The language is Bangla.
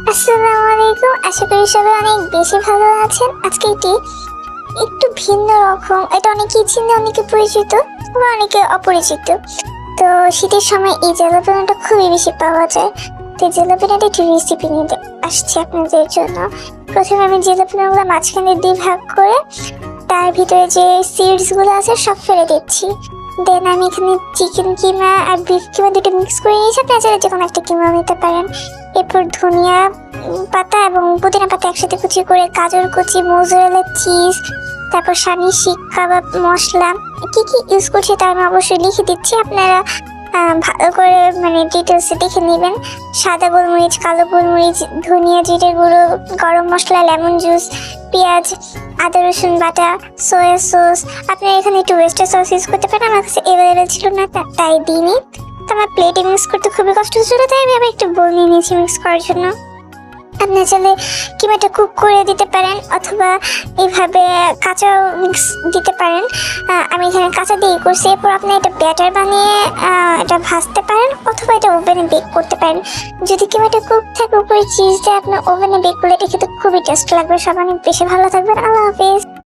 আসসালামু আলাইকুম। আশা করি সবাই অনেক বেশি ভালো আছেন। আজকে একটু ভিন্ন রকম, এটা অনেকেই চিনে, অনেকে পরিচিত বা অনেকে অপরিচিত। তো শীতের সময় এই জেলাপিনোটা খুবই বেশি পাওয়া যায়। তো এই জেলাপিনোটা একটি রেসিপি নিতে আসছি আপনাদের জন্য। প্রথমে আমি জেলাপিনোগুলো মাঝখানে দুই ভাগ করে তার ভিতরে যে সিডস গুলো আছে সব ফেলে দিচ্ছি। দেন আমি এখানে চিকেন কিমা আর বিফ কিমা দুটো মিক্স করে নিয়েছি। আপনারা চাইলে যে কোনো একটা কিমা নিতে পারেন। এরপর ধনিয়া পাতা এবং পুদিনা পাতা একসাথে কুচি করে, গাজর কুচি, মোজারেলা চিজ, তারপর সানি শিক কাবাব মশলা কি কি ইউজ করছি তা আমি অবশ্যই লিখে দিচ্ছি। আপনারা ভালো করে ডিটেলসে দেখে নেবেন। সাদা গোলমরিচ, কালো গোলমরিচ, ধনিয়া, জিরে গুঁড়ো, গরম মশলা, লেমন জুস, পেঁয়াজ, আদা রসুন বাটা, সয়া সস। আপনারা এখানে একটু ওয়েস্টার সস ইউজ করতে পারেন। আমার কাছে অ্যাভেলেবেল ছিল না, তাই দিইনি। তো আমার প্লেটে মিক্স করতে খুবই কষ্ট হচ্ছিল, তাই আমি আবার একটু বোল নিয়ে নিয়েছি মিক্স করার জন্য। আপনি চাইলে কিমাটা কুক করে দিতে পারেন অথবা এইভাবে কাঁচা মিক্স দিতে পারেন। আমি এখানে কাঁচা দিয়ে করছি। এরপর আপনি এটা ব্যাটার বানিয়ে এটা ভাজতে পারেন অথবা এটা ওভেনে বেক করতে পারেন। যদি কিমাটা কুক থাকে উপরে চিজ দিয়ে আপনার ওভেনে বেক করলে এটা খেতে খুবই টেস্ট লাগবে। সব অনেক বেশি ভালো থাকবেন। আল্লাহ হাফিজ।